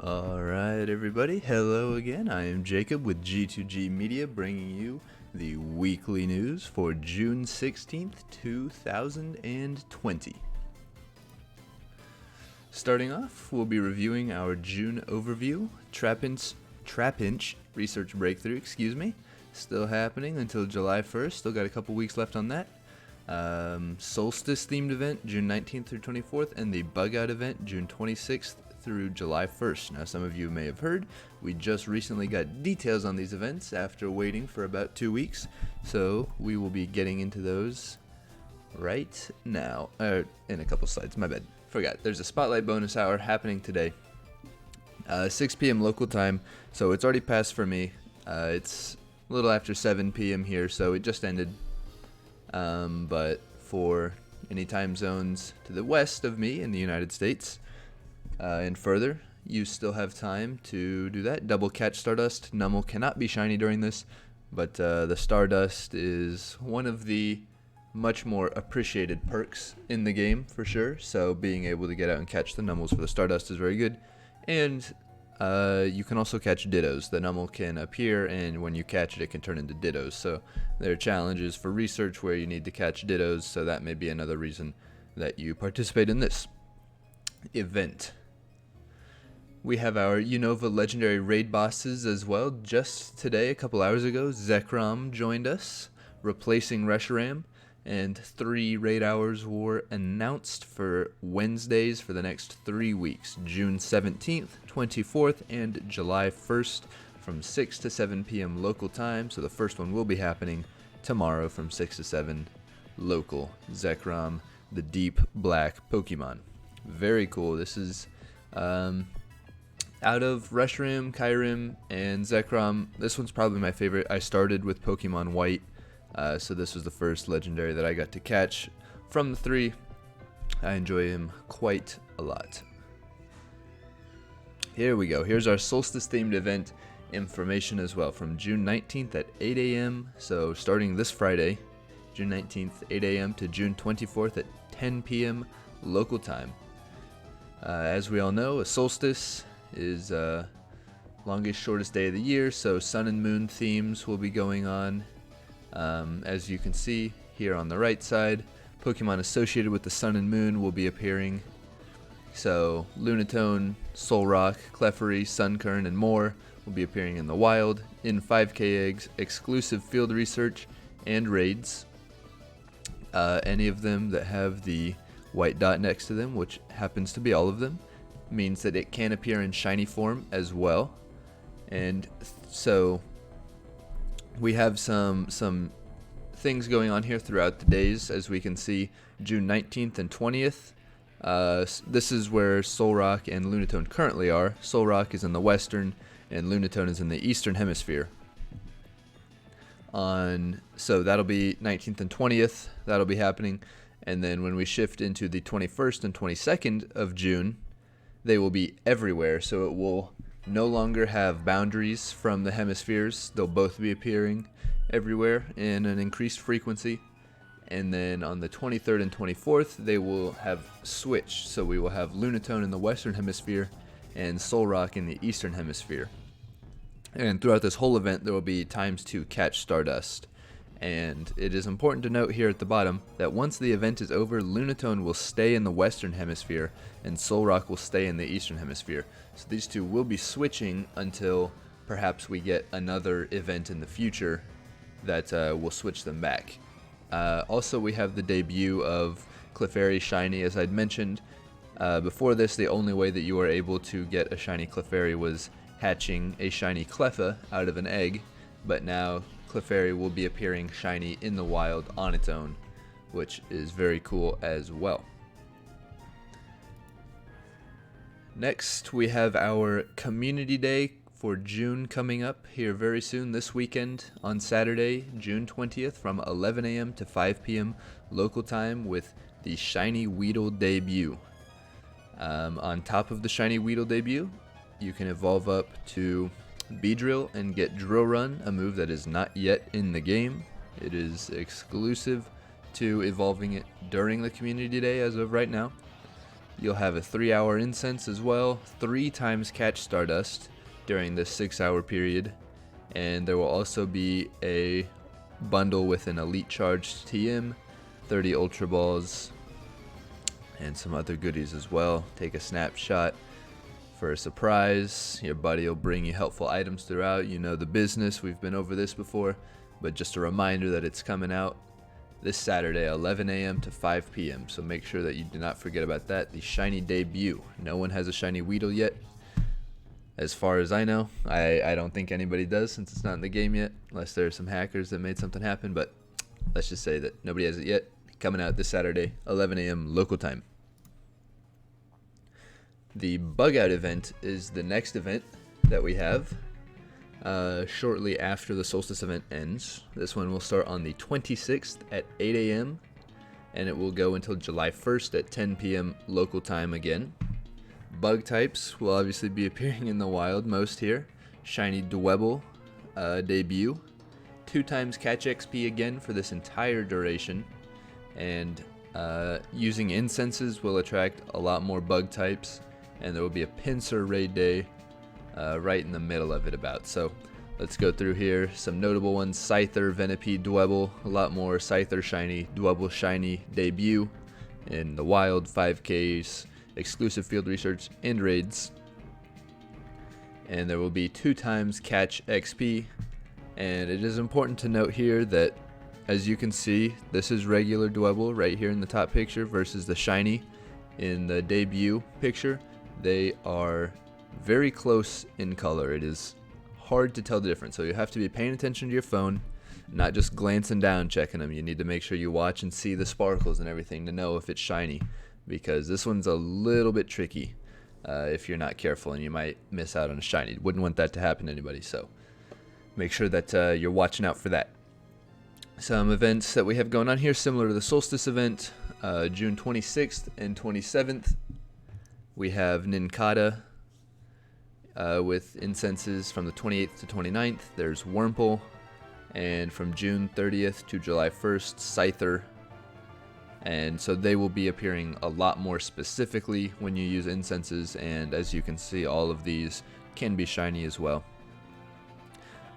Alright everybody, hello again. I am Jacob with G2G Media bringing you the weekly news for June 16th, 2020. Starting off, we'll be reviewing our June overview. Trapinch research breakthrough, still happening until July 1st. Still got a couple weeks left on that. Solstice themed event June 19th through 24th, and the bug out event June 26th through July 1st. Now, some of you may have heard, we just recently got details on these events after waiting for about 2 weeks, so we will be getting into those right now. In a couple slides, my bad. Forgot, there's a spotlight bonus hour happening today. 6 p.m. local time, so it's already passed for me. It's a little after 7 p.m. here, so it just ended. But for any time zones to the west of me in the United States, and further, you still have time to do that. Double Catch Stardust. Numel cannot be shiny during this, but the Stardust is one of the much more appreciated perks in the game for sure. So being able to get out and catch the Numels for the Stardust is very good. And you can also catch Dittos. The Numel can appear, and when you catch it, it can turn into Dittos. So there are challenges for research where you need to catch Dittos, so that may be another reason that you participate in this event. We have our Unova Legendary Raid bosses as well. Just today, a couple hours ago, Zekrom joined us, replacing Reshiram, and 3 raid hours were announced for Wednesdays for the next 3 weeks, June 17th, 24th, and July 1st from 6 to 7 p.m. local time. So the first one will be happening tomorrow from 6 to 7 local. Zekrom, the deep black Pokemon. Very cool. This is out of Reshiram, Kyurem, and Zekrom, this one's probably my favorite. I started with Pokemon White, so this was the first legendary that I got to catch from the 3. I enjoy him quite a lot. Here we go. Here's our Solstice themed event information as well from June 19th at 8 a.m. So starting this Friday, June 19th, 8 a.m. to June 24th at 10 p.m. local time. As we all know, a solstice is longest, shortest day of the year, so sun and moon themes will be going on. As you can see here on the right side, Pokemon associated with the sun and moon will be appearing. So Lunatone, Solrock, Clefairy, Sunkern, and more will be appearing in the wild, in 5K eggs, exclusive field research, and raids. Any of them that have the white dot next to them, which happens to be all of them, means that it can appear in shiny form as well. And so we have some things going on here throughout the days. As we can see, June 19th and 20th, this is where Solrock and Lunatone currently are. Solrock is in the western and Lunatone is in the eastern hemisphere. So that'll be 19th and 20th, that'll be happening. And then when we shift into the 21st and 22nd of June, they will be everywhere, so it will no longer have boundaries from the hemispheres. They'll both be appearing everywhere in an increased frequency. And then on the 23rd and 24th, they will have switched, so we will have Lunatone in the western hemisphere and Solrock in the eastern hemisphere. And throughout this whole event, there will be times to catch Stardust. And it is important to note here at the bottom that once the event is over, Lunatone will stay in the western hemisphere and Solrock will stay in the eastern hemisphere. So these two will be switching until perhaps we get another event in the future that will switch them back. Also, we have the debut of Clefairy Shiny, as I'd mentioned. Before this, the only way that you were able to get a shiny Clefairy was hatching a shiny Cleffa out of an egg, but now Clefairy will be appearing shiny in the wild on its own, which is very cool as well. Next, we have our Community Day for June coming up here very soon this weekend on Saturday, June 20th from 11 a.m. to 5 p.m. local time with the Shiny Weedle debut. On top of the Shiny Weedle debut, you can evolve up to Beedrill and get Drill Run, a move that is not yet in the game. It is exclusive to evolving it during the Community Day as of right now. You'll have a 3-hour Incense as well, 3 times Catch Stardust during this 6-hour period, and there will also be a bundle with an Elite Charged TM, 30 Ultra Balls, and some other goodies as well. Take a snapshot for a surprise. Your buddy will bring you helpful items throughout. You know the business, we've been over this before, but just a reminder that it's coming out this Saturday, 11 a.m. to 5 p.m. So make sure that you do not forget about that. The shiny debut. No one has a shiny Weedle yet. As far as I know, I don't think anybody does since it's not in the game yet, unless there are some hackers that made something happen, but let's just say that nobody has it yet. Coming out this Saturday, 11 a.m. local time. The Bug Out event is the next event that we have shortly after the Solstice event ends. This one will start on the 26th at 8 a.m. and it will go until July 1st at 10 p.m. local time again. Bug types will obviously be appearing in the wild most here. Shiny Dwebble debut. 2 times Catch XP again for this entire duration. And using incenses will attract a lot more bug types. And there will be a Pinsir Raid day right in the middle of it about. So let's go through here. Some notable ones: Scyther, Venipede, Dwebble. A lot more Scyther shiny, Dwebble shiny debut in the wild, 5Ks. Exclusive field research and raids, and there will be 2 times Catch XP. And it is important to note here that, as you can see, this is regular Dwebble right here in the top picture versus the shiny in the debut picture. They are very close in color. It is hard to tell the difference, so you have to be paying attention to your phone, not just glancing down checking them. You need to make sure you watch and see the sparkles and everything to know if it's shiny, because this one's a little bit tricky if you're not careful, and you might miss out on a shiny. Wouldn't want that to happen to anybody, so make sure that you're watching out for that. Some events that we have going on here, similar to the Solstice event, June 26th and 27th. We have Nincada with incenses from the 28th to 29th. There's Wurmple, and from June 30th to July 1st, Scyther. And so they will be appearing a lot more specifically when you use incenses, and as you can see, all of these can be shiny as well.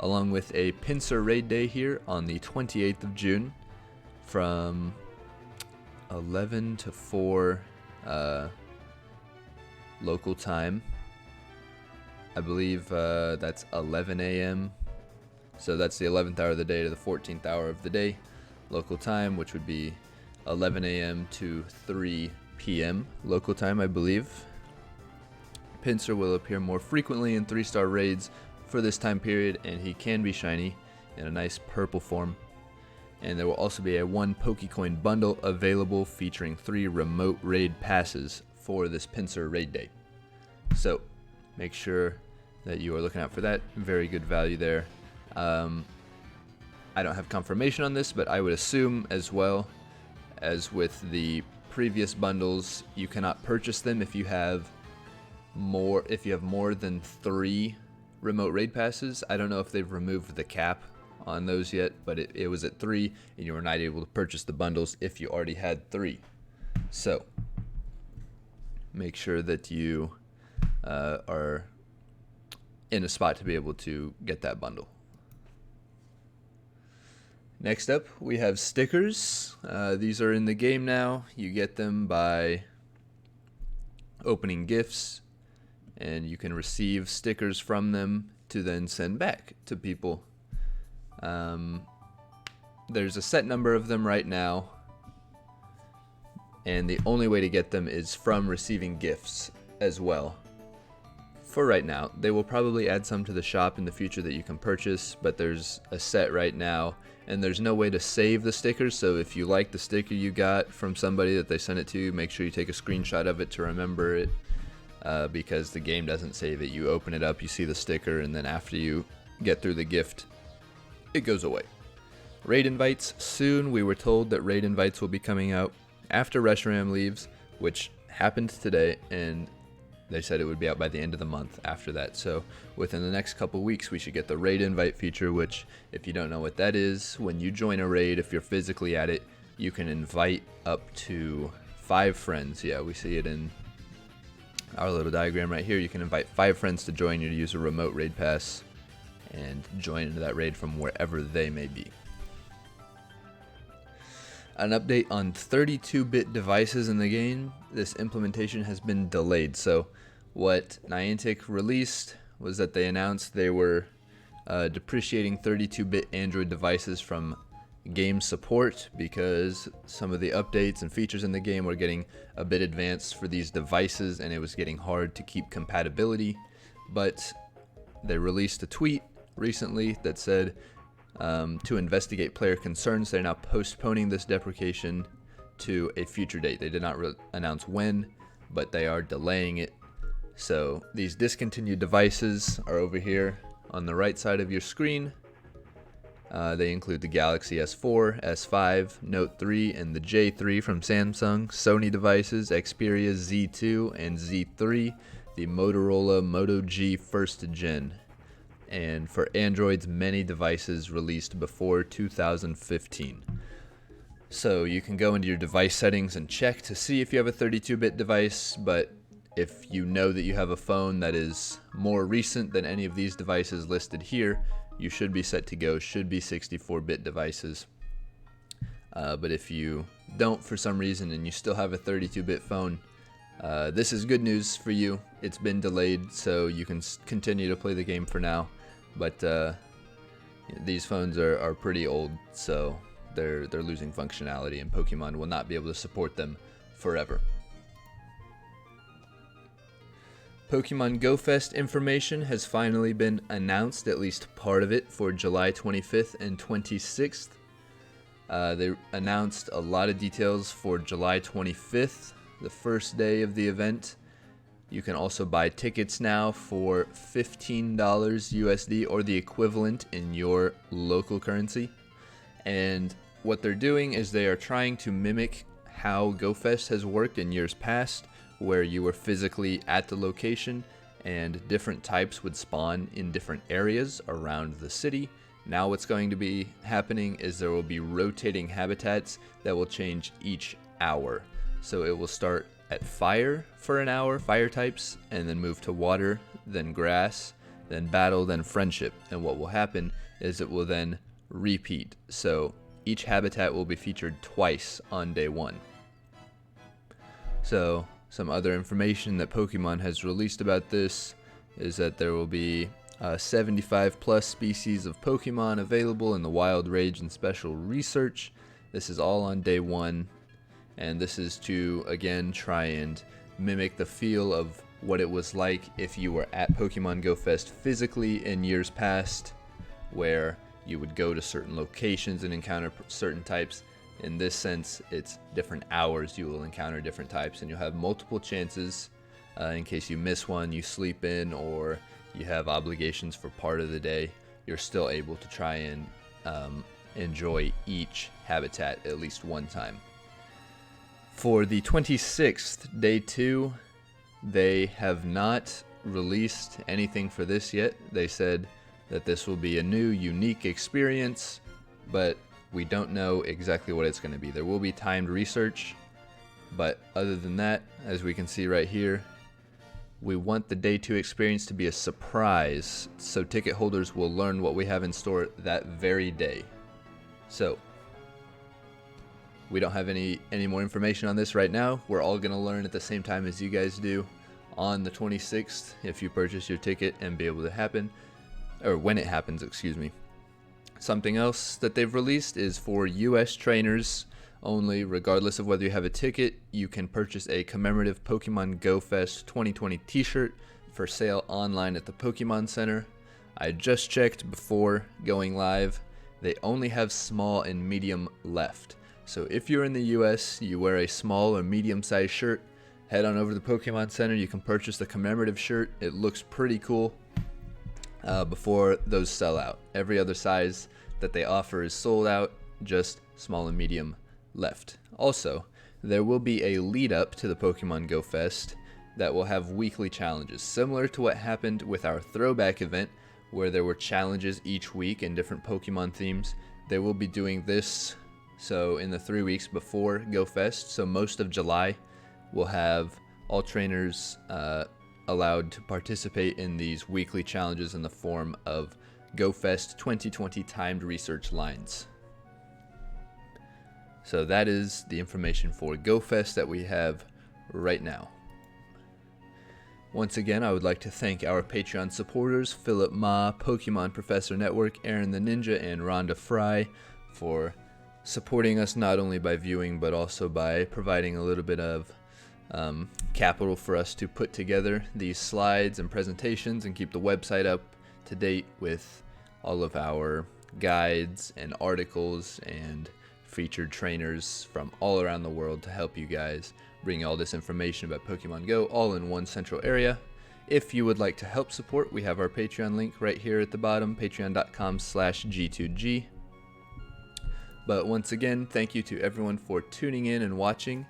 Along with a Pinsir Raid day here on the 28th of June from 11 to 4 local time. I believe that's 11 a.m. So that's the 11th hour of the day to the 14th hour of the day local time, which would be 11 a.m. to 3 p.m. local time, I believe. Pinsir will appear more frequently in 3-star raids for this time period, and he can be shiny in a nice purple form. And there will also be a 1 Pokecoin bundle available featuring 3 remote raid passes for this Pinsir Raid day. So make sure that you are looking out for that. Very good value there. I don't have confirmation on this, but I would assume, as well as with the previous bundles, you cannot purchase them if you have more than 3 remote raid passes. I don't know if they've removed the cap on those yet, but it was at 3, and you were not able to purchase the bundles if you already had 3. So make sure that you are in a spot to be able to get that bundle. Next up, we have stickers. These are in the game now. You get them by opening gifts, and you can receive stickers from them to then send back to people. There's a set number of them right now, and the only way to get them is from receiving gifts as well. For right now, they will probably add some to the shop in the future that you can purchase, but there's a set right now, and there's no way to save the stickers. So if you like the sticker you got from somebody that they sent it to, make sure you take a screenshot of it to remember it, because the game doesn't save it. You open it up, you see the sticker, and then after you get through the gift, it goes away. Raid invites soon. We were told that raid invites will be coming out after Reshiram leaves, which happened today, and they said it would be out by the end of the month after that. So within the next couple weeks, we should get the raid invite feature, which, if you don't know what that is, when you join a raid, if you're physically at it, you can invite up to 5 friends. Yeah, we see it in our little diagram right here, you can invite 5 friends to join you to use a remote raid pass and join into that raid from wherever they may be. An update on 32-bit devices in the game. This implementation has been delayed. So what Niantic released was that they announced they were depreciating 32-bit Android devices from game support because some of the updates and features in the game were getting a bit advanced for these devices and it was getting hard to keep compatibility. But they released a tweet recently that said to investigate player concerns, they're now postponing this deprecation to a future date. They did not announce when, but they are delaying it. So these discontinued devices are over here on the right side of your screen. They include the Galaxy S4, S5, Note 3, and the J3 from Samsung, Sony devices, Xperia Z2 and Z3, the Motorola Moto G 1st Gen, and for Android's many devices released before 2015. So you can go into your device settings and check to see if you have a 32-bit device, but if you know that you have a phone that is more recent than any of these devices listed here, you should be set to go, should be 64-bit devices. But if you don't for some reason and you still have a 32-bit phone, this is good news for you. It's been delayed, so you can continue to play the game for now. But these phones are pretty old, so they're losing functionality, and Pokemon will not be able to support them forever. Pokemon Go Fest information has finally been announced, at least part of it, for July 25th and 26th. They announced a lot of details for July 25th, the first day of the event. You can also buy tickets now for $15 USD or the equivalent in your local currency. And what they're doing is they are trying to mimic how GoFest has worked in years past, where you were physically at the location and different types would spawn in different areas around the city. Now what's going to be happening is there will be rotating habitats that will change each hour. So it will start at fire for an hour, fire types, and then move to water, then grass, then battle, then friendship. And what will happen is it will then repeat. So each habitat will be featured twice on day 1. So some other information that Pokemon has released about this is that there will be 75 plus species of Pokemon available in the Wild Rage and Special Research. This is all on day 1, and this is to again try and mimic the feel of what it was like if you were at Pokemon Go Fest physically in years past, where you would go to certain locations and encounter certain types. In this sense, it's different hours you will encounter different types, and you'll have multiple chances in case you miss one, you sleep in, or you have obligations for part of the day. You're still able to try and enjoy each habitat at least one time. For the 26th, day 2, they have not released anything for this yet. They said that this will be a new, unique experience, but we don't know exactly what it's going to be. There will be timed research, but other than that, as we can see right here, we want the day 2 experience to be a surprise, so ticket holders will learn what we have in store that very day. So we don't have any more information on this right now. We're all going to learn at the same time as you guys do on the 26th if you purchase your ticket and be able to happen, or when it happens, excuse me. Something else that they've released is for US trainers only. Regardless of whether you have a ticket, you can purchase a commemorative Pokemon Go Fest 2020 t-shirt for sale online at the Pokemon Center. I just checked before going live. They only have small and medium left. So if you're in the US, you wear a small or medium sized shirt, head on over to the Pokemon Center. You can purchase the commemorative shirt. It looks pretty cool. Before those sell out. Every other size that they offer is sold out, just small and medium left. Also, there will be a lead up to the Pokemon Go Fest that will have weekly challenges, similar to what happened with our throwback event, where there were challenges each week in different Pokemon themes. They will be doing this, so in the 3 weeks before Go Fest, so most of July, we'll have all trainers allowed to participate in these weekly challenges in the form of GoFest 2020 timed research lines. So that is the information for GoFest that we have right now. Once again, I would like to thank our Patreon supporters, Philip Ma, Pokemon Professor Network, Aaron the Ninja, and Rhonda Fry, for supporting us not only by viewing but also by providing a little bit of capital for us to put together these slides and presentations and keep the website up to date with all of our guides and articles and featured trainers from all around the world to help you guys bring all this information about Pokemon Go all in one central area. If you would like to help support, we have our Patreon link right here at the bottom, patreon.com/G2G. But once again, thank you to everyone for tuning in and watching.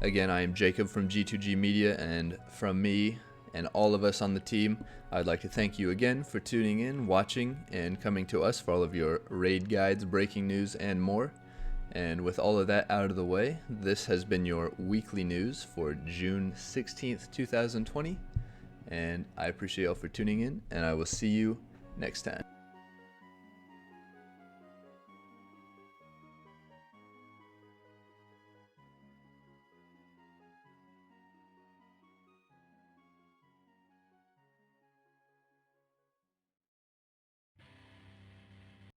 Again, I am Jacob from G2G Media, and from me and all of us on the team, I'd like to thank you again for tuning in, watching, and coming to us for all of your raid guides, breaking news, and more. And with all of that out of the way, this has been your weekly news for June 16th, 2020. And I appreciate you all for tuning in, and I will see you next time.